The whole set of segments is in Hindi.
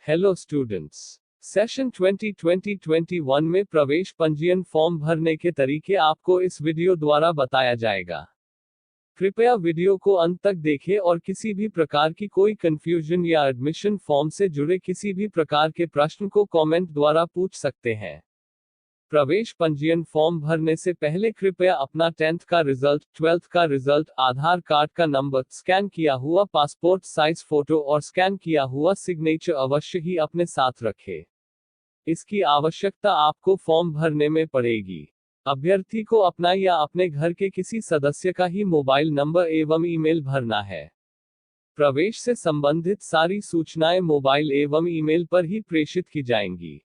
हेलो स्टूडेंट्स, सेशन 2020-21 में प्रवेश पंजीयन फॉर्म भरने के तरीके आपको इस वीडियो द्वारा बताया जाएगा। कृपया वीडियो को अंत तक देखें और किसी भी प्रकार की कोई कंफ्यूजन या एडमिशन फॉर्म से जुड़े किसी भी प्रकार के प्रश्न को कमेंट द्वारा पूछ सकते हैं। प्रवेश पंजीयन फॉर्म भरने से पहले कृपया अपना 10th का रिजल्ट, 12th का रिजल्ट, आधार कार्ड का नंबर, स्कैन किया हुआ पासपोर्ट साइज फोटो और स्कैन किया हुआ सिग्नेचर अवश्य ही अपने साथ रखें। इसकी आवश्यकता आपको फॉर्म भरने में पड़ेगी। अभ्यर्थी को अपना या अपने घर के किसी सदस्य का ही मोबाइल नंबर एवं ईमेल भरना है। प्रवेश से संबंधित सारी सूचनाएं मोबाइल एवं ईमेल पर ही प्रेषित की जाएंगी।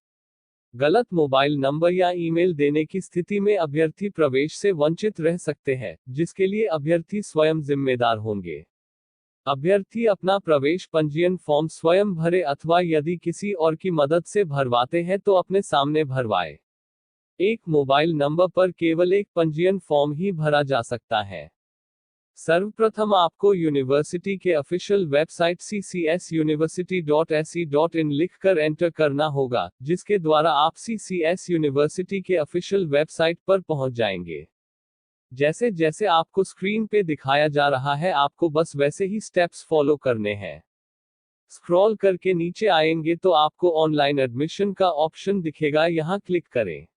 गलत मोबाइल नंबर या ईमेल देने की स्थिति में अभ्यर्थी प्रवेश से वंचित रह सकते हैं, जिसके लिए अभ्यर्थी स्वयं जिम्मेदार होंगे। अभ्यर्थी अपना प्रवेश पंजीयन फॉर्म स्वयं भरे अथवा यदि किसी और की मदद से भरवाते हैं तो अपने सामने भरवाए। एक मोबाइल नंबर पर केवल एक पंजीयन फॉर्म ही भरा जा सकता है। सर्वप्रथम आपको यूनिवर्सिटी के ऑफिशियल वेबसाइट ccsuniversity.ac.in लिखकर एंटर करना होगा, जिसके द्वारा आप CCS यूनिवर्सिटी के ऑफिशियल वेबसाइट पर पहुंच जाएंगे। जैसे जैसे आपको स्क्रीन पे दिखाया जा रहा है, आपको बस वैसे ही स्टेप्स फॉलो करने हैं। स्क्रॉल करके नीचे आएंगे तो आपको ऑनलाइन एडमिशन का ऑप्शन दिखेगा, यहां क्लिक करें।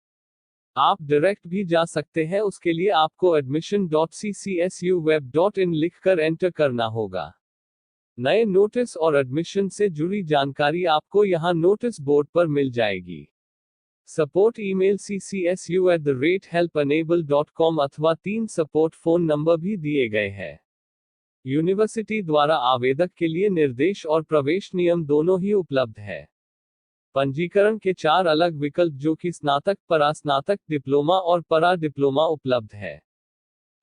आप डायरेक्ट भी जा सकते हैं, उसके लिए आपको admission.ccsUweb.in लिखकर एंटर करना होगा। नए नोटिस और एडमिशन से जुड़ी जानकारी आपको यहां नोटिस बोर्ड पर मिल जाएगी। सपोर्ट ईमेल ccsu@helpenable.com अथवा 3 सपोर्ट फोन नंबर भी दिए गए हैं। यूनिवर्सिटी द्वारा आवेदक के लिए निर्देश और प्रवेश नियम दोनों ही उपलब्ध है। पंजीकरण के 4 अलग विकल्प जो कि स्नातक, परास्नातक, डिप्लोमा और परा डिप्लोमा उपलब्ध है।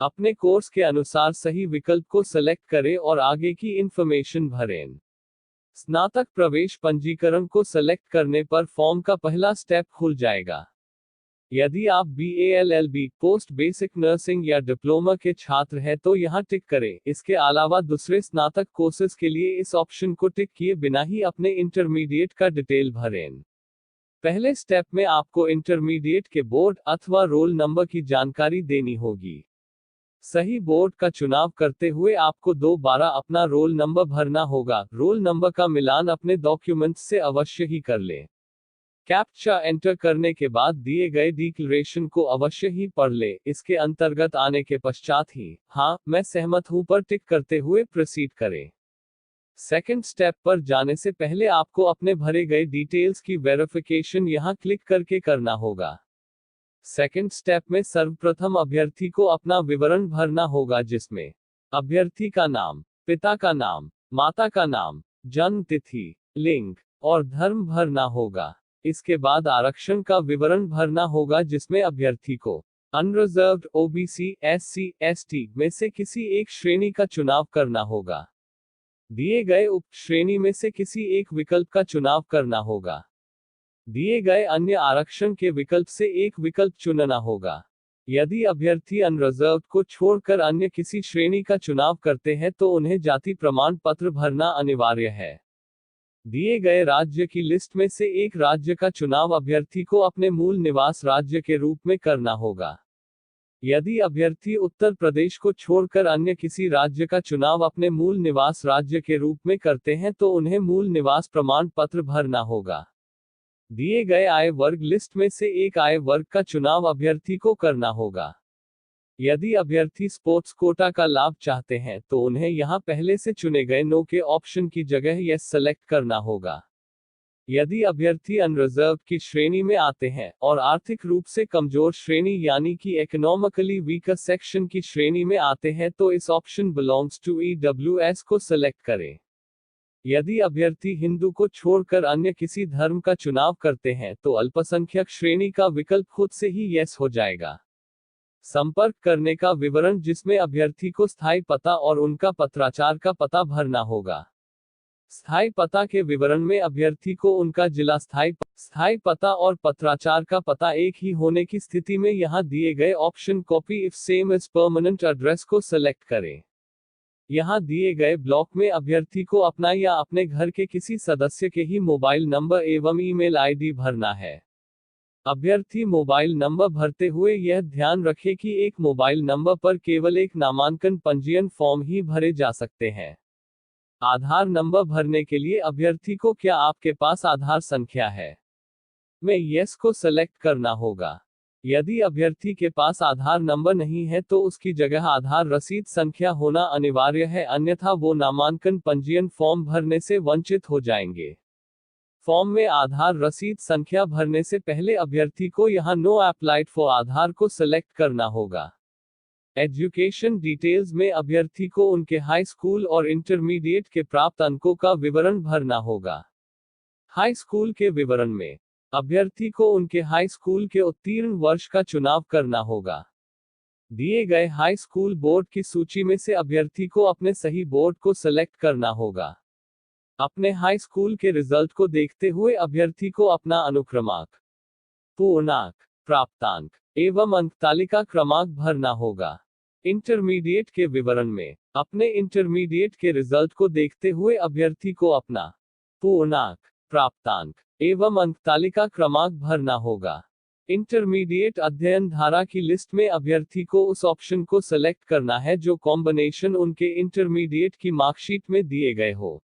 अपने कोर्स के अनुसार सही विकल्प को सेलेक्ट करें और आगे की इंफॉर्मेशन भरें। स्नातक प्रवेश पंजीकरण को सेलेक्ट करने पर फॉर्म का पहला स्टेप खुल जाएगा। यदि आप BA-LLB, पोस्ट बेसिक नर्सिंग या डिप्लोमा के छात्र हैं तो यहां टिक करें। इसके अलावा दूसरे स्नातक कोर्सेज के लिए इस ऑप्शन को टिक किए बिना ही अपने इंटरमीडिएट का डिटेल भरें। पहले स्टेप में आपको इंटरमीडिएट के बोर्ड अथवा रोल नंबर की जानकारी देनी होगी। सही बोर्ड का चुनाव करते हुए आपको दोबारा अपना रोल नंबर भरना होगा। रोल नंबर का मिलान अपने डॉक्यूमेंट्स से अवश्य ही कर लें। कैप्चा एंटर करने के बाद दिए गए डिक्लेरेशन को अवश्य ही पढ़ ले। इसके अंतर्गत आने के पश्चात ही हाँ, मैं सहमत हूं पर टिक करते हुए प्रोसीड करें। सेकंड स्टेप पर जाने से पहले आपको अपने भरे गए डिटेल्स की वेरिफिकेशन यहां क्लिक करके करना होगा। सेकंड स्टेप में सर्वप्रथम अभ्यर्थी को अपना विवरण भरना होगा, जिसमें अभ्यर्थी का नाम, पिता का नाम, माता का नाम, जन्म तिथि, लिंग और धर्म भरना होगा। इसके बाद आरक्षण का विवरण भरना होगा, जिसमें अभ्यर्थी को अनरिजर्व्ड, OBC, SC, ST में से किसी एक श्रेणी का चुनाव करना होगा। दिए गए उप श्रेणी में से किसी एक विकल्प का चुनाव करना होगा। दिए गए अन्य आरक्षण के विकल्प से एक विकल्प चुनना होगा। यदि अभ्यर्थी अनरिजर्व्ड को छोड़कर अन्य किसी श्रेणी का चुनाव करते हैं तो उन्हें जाति प्रमाण पत्र भरना अनिवार्य है। दिए गए राज्य की लिस्ट में से एक राज्य का चुनाव अभ्यर्थी को अपने मूल निवास राज्य के रूप में करना होगा। यदि अभ्यर्थी उत्तर प्रदेश को छोड़कर अन्य किसी राज्य का चुनाव अपने मूल निवास राज्य के रूप में करते हैं तो उन्हें मूल निवास प्रमाण पत्र भरना होगा। दिए गए आय वर्ग लिस्ट में से एक आय वर्ग का चुनाव अभ्यर्थी को करना होगा। यदि अभ्यर्थी स्पोर्ट्स कोटा का लाभ चाहते हैं तो उन्हें यहां पहले से चुने गए नो के ऑप्शन की जगह यस सेलेक्ट करना होगा। यदि अभ्यर्थी अनरिजर्व्ड की श्रेणी में आते हैं और आर्थिक रूप से कमजोर श्रेणी यानी कि इकोनॉमिकली वीकर सेक्शन की श्रेणी में आते हैं तो इस ऑप्शन बिलोंग्स टू EWS को सेलेक्ट करें। यदि अभ्यर्थी हिंदू को छोड़कर अन्य किसी धर्म का चुनाव करते हैं तो अल्पसंख्यक श्रेणी का विकल्प खुद से ही यस हो जाएगा। संपर्क करने का विवरण, जिसमें अभ्यर्थी को स्थायी पता और उनका पत्राचार का पता भरना होगा। स्थायी पता के विवरण में अभ्यर्थी को उनका जिला, स्थायी पता और पत्राचार का पता एक ही होने की स्थिति में यहां दिए गए option copy if same is permanent address को सेलेक्ट करें। यहाँ दिए गए ब्लॉक में अभ्यर्थी को अपना या अपने घर के किसी सदस्य के ही मोबाइल नंबर एवं ईमेल आईडी भरना है। अभ्यर्थी मोबाइल नंबर भरते हुए यह ध्यान रखें कि एक मोबाइल नंबर पर केवल एक नामांकन पंजीयन फॉर्म ही भरे जा सकते हैं। आधार नंबर भरने के लिए अभ्यर्थी को क्या आपके पास आधार संख्या है में यस को सेलेक्ट करना होगा। यदि अभ्यर्थी के पास आधार नंबर नहीं है तो उसकी जगह आधार रसीद संख्या होना अनिवार्य है, अन्यथा वो नामांकन पंजीयन फॉर्म भरने से वंचित हो जाएंगे। फॉर्म में आधार रसीद संख्या भरने से पहले अभ्यर्थी को यहां नो अप्लाइड फॉर आधार को सिलेक्ट करना होगा। एजुकेशन डिटेल्स में अभ्यर्थी को उनके हाई स्कूल और इंटरमीडिएट के प्राप्त अंकों का विवरण भरना होगा। हाई स्कूल के विवरण में अभ्यर्थी को उनके हाई स्कूल के उत्तीर्ण वर्ष का चुनाव करना होगा। दिए गए हाई स्कूल बोर्ड की सूची में से अभ्यर्थी को अपने सही बोर्ड को सिलेक्ट करना होगा। अपने हाई स्कूल के रिजल्ट को देखते हुए अभ्यर्थी को अपना अनुक्रमांक, पूर्णांक, प्राप्तांक एवं अंक तालिका क्रमांक भरना होगा। इंटरमीडिएट के विवरण में अपने इंटरमीडिएट के रिजल्ट को देखते हुए अभ्यर्थी को अपना पूर्णांक, प्राप्तांक एवं अंक तालिका क्रमांक भरना होगा। इंटरमीडिएट अध्ययन धारा की लिस्ट में अभ्यर्थी को उस ऑप्शन को सेलेक्ट करना है जो कॉम्बिनेशन उनके इंटरमीडिएट की मार्कशीट में दिए गए हो।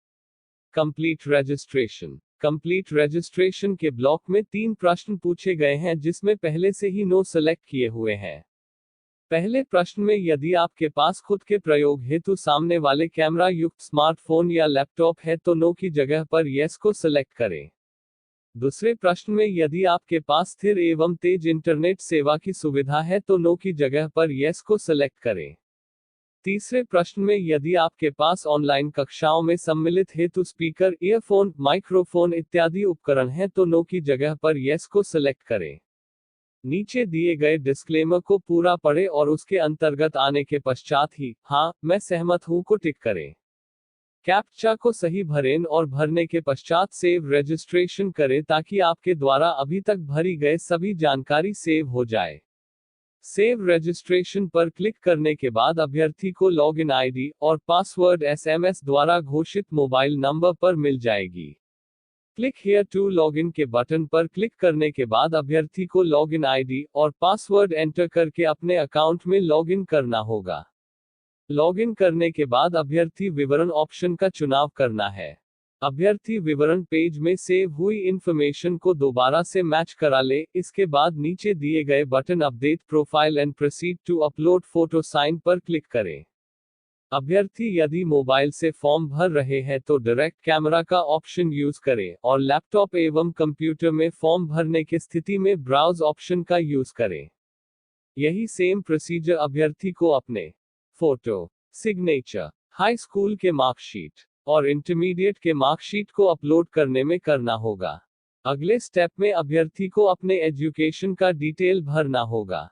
Complete registration. कंप्लीट रजिस्ट्रेशन के ब्लॉक में 3 प्रश्न पूछे गए हैं जिसमें पहले से ही नो सेलेक्ट किए हुए हैं। पहले प्रश्न में यदि आपके पास खुद के प्रयोग हेतु सामने वाले कैमरा युक्त स्मार्टफोन या लैपटॉप है तो नो की जगह पर यस को सिलेक्ट करें। दूसरे प्रश्न में यदि आपके पास स्थिर एवं तेज इंटरनेट सेवा की सुविधा है तो नो की जगह पर यस को सिलेक्ट करें। तीसरे प्रश्न में यदि आपके पास ऑनलाइन कक्षाओं में सम्मिलित हेतु स्पीकर, ईयरफोन, माइक्रोफोन इत्यादि उपकरण हैं तो नो की जगह पर यस को सिलेक्ट करें। नीचे दिए गए डिस्क्लेमर को पूरा पढ़ें और उसके अंतर्गत आने के पश्चात ही हाँ मैं सहमत हूं को टिक करें। कैप्चा को सही भरें और भरने के पश्चात सेव रजिस्ट्रेशन करें ताकि आपके द्वारा अभी तक भरी गए सभी जानकारी सेव हो जाए। सेव रजिस्ट्रेशन पर क्लिक करने के बाद अभ्यर्थी को लॉगिन आईडी और पासवर्ड एसएमएस द्वारा घोषित मोबाइल नंबर पर मिल जाएगी। क्लिक हियर टू लॉगिन के बटन पर क्लिक करने के बाद अभ्यर्थी को लॉगिन आईडी और पासवर्ड एंटर करके अपने अकाउंट में लॉगिन करना होगा। लॉगिन करने के बाद अभ्यर्थी विवरण ऑप्शन का चुनाव करना है। अभ्यर्थी विवरण पेज में सेव हुई इंफॉर्मेशन को दोबारा से मैच करा ले। इसके बाद नीचे दिए गए button update profile and proceed to upload photo sign पर क्लिक करें। अभ्यर्थी यदि मोबाइल से फॉर्म भर रहे हैं तो डायरेक्ट कैमरा का ऑप्शन यूज करें और लैपटॉप एवं कंप्यूटर में फॉर्म भरने की स्थिति में ब्राउज ऑप्शन का यूज करें। यही सेम प्रोसीजर अभ्यर्थी को अपने फोटो, सिग्नेचर, हाई स्कूल के मार्कशीट और इंटरमीडिएट के मार्कशीट को अपलोड करने में करना होगा। अगले स्टेप में अभ्यर्थी को अपने एजुकेशन का डिटेल भरना होगा।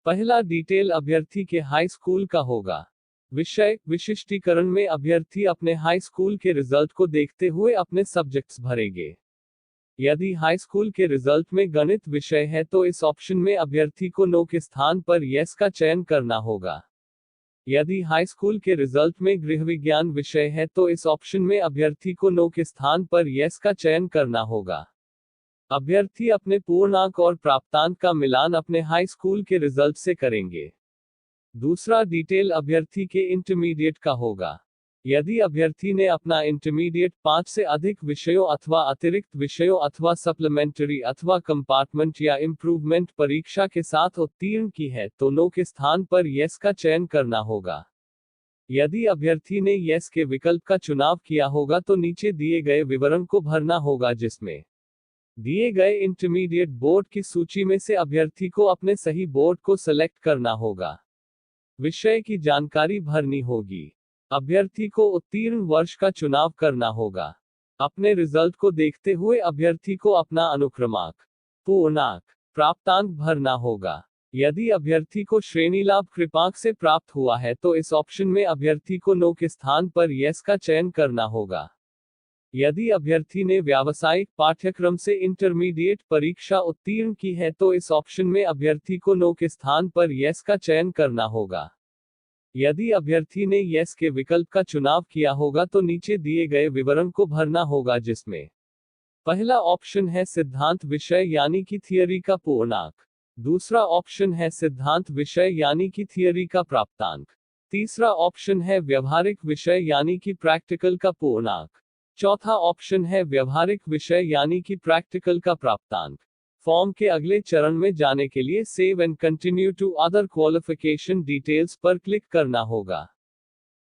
पहला डिटेल अभ्यर्थी के हाई स्कूल का होगा। विषय विशिष्टीकरण में अभ्यर्थी अपने हाई स्कूल के रिजल्ट को देखते हुए अपने सब्जेक्ट्स भरेंगे। यदि हाई स्कूल के रिजल्ट में गणित विषय है तो इस ऑप्शन में अभ्यर्थी को नो के स्थान पर यस का चयन करना होगा। यदि हाई स्कूल के रिजल्ट में गृह विज्ञान विषय है तो इस ऑप्शन में अभ्यर्थी को नो के स्थान पर यस का चयन करना होगा। अभ्यर्थी अपने पूर्णांक और प्राप्तांक का मिलान अपने हाई स्कूल के रिजल्ट से करेंगे। दूसरा डिटेल अभ्यर्थी के इंटरमीडिएट का होगा। यदि अभ्यर्थी ने अपना इंटरमीडिएट 5 से अधिक विषयों अथवा अतिरिक्त विषयों अथवा सप्लीमेंट्री अथवा कंपार्टमेंट या इम्प्रूवमेंट परीक्षा के साथ उत्तीर्ण की है तो नो के स्थान पर यस का चयन करना होगा। यदि अभ्यर्थी ने यस के विकल्प का चुनाव किया होगा तो नीचे दिए गए विवरण को भरना होगा जिसमें दिए गए इंटरमीडिएट बोर्ड की सूची में से अभ्यर्थी को अपने सही बोर्ड को सिलेक्ट करना होगा। विषय की जानकारी भरनी होगी। अभ्यर्थी को उत्तीर्ण वर्ष का चुनाव करना होगा। अपने रिजल्ट को देखते हुए अभ्यर्थी को अपना अनुक्रमांक, पूर्णांक, प्राप्तांक भरना होगा। यदि अभ्यर्थी को श्रेणी लाभ कृपांक से प्राप्त हुआ है तो इस ऑप्शन में अभ्यर्थी को नो के स्थान पर यस का चयन करना होगा। यदि अभ्यर्थी ने व्यावसायिक पाठ्यक्रम से इंटरमीडिएट परीक्षा उत्तीर्ण की है तो इस ऑप्शन में अभ्यर्थी को नो के स्थान पर यस का चयन करना होगा। यदि अभ्यर्थी ने यस के विकल्प का चुनाव किया होगा तो नीचे दिए गए विवरण को भरना होगा, जिसमें पहला ऑप्शन है सिद्धांत विषय यानी कि थियरी का पूर्णांक, दूसरा ऑप्शन है सिद्धांत विषय यानी कि थियरी का प्राप्तांक, तीसरा ऑप्शन है व्यवहारिक विषय यानी कि प्रैक्टिकल का पूर्णांक, चौथा ऑप्शन है व्यवहारिक विषय यानी कि प्रैक्टिकल का प्राप्तांक। फॉर्म के अगले चरण में जाने के लिए save and continue to other qualification details पर क्लिक करना होगा।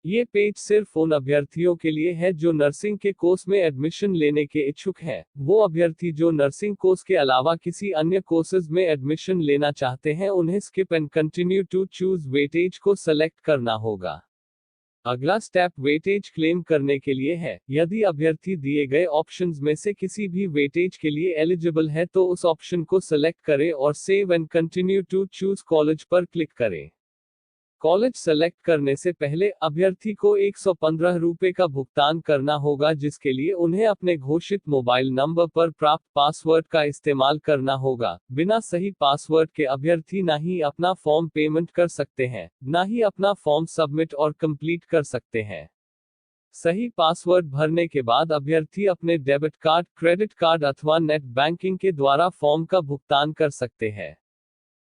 ये पेज सिर्फ उन अभ्यर्थियों के लिए है जो नर्सिंग के कोर्स में एडमिशन लेने के इच्छुक हैं। वो अभ्यर्थी जो नर्सिंग कोर्स के अलावा किसी अन्य कोर्सेज में एडमिशन लेना चाहते हैं, उन्हें skip and continue to choose weightage को सेलेक्ट करना होगा। अगला स्टेप वेटेज क्लेम करने के लिए है। यदि अभ्यर्थी दिए गए ऑप्शंस में से किसी भी वेटेज के लिए एलिजिबल है तो उस ऑप्शन को सेलेक्ट करें और save and continue to choose college पर क्लिक करें। कॉलेज सेलेक्ट करने से पहले अभ्यर्थी को 115 रुपये का भुगतान करना होगा, जिसके लिए उन्हें अपने घोषित मोबाइल नंबर पर प्राप्त पासवर्ड का इस्तेमाल करना होगा। बिना सही पासवर्ड के अभ्यर्थी ना ही अपना फॉर्म पेमेंट कर सकते हैं, ना ही अपना फॉर्म सबमिट और कंप्लीट कर सकते हैं। सही पासवर्ड भरने के बाद अभ्यर्थी अपने डेबिट कार्ड, क्रेडिट कार्ड अथवा नेट बैंकिंग के द्वारा फॉर्म का भुगतान कर सकते हैं।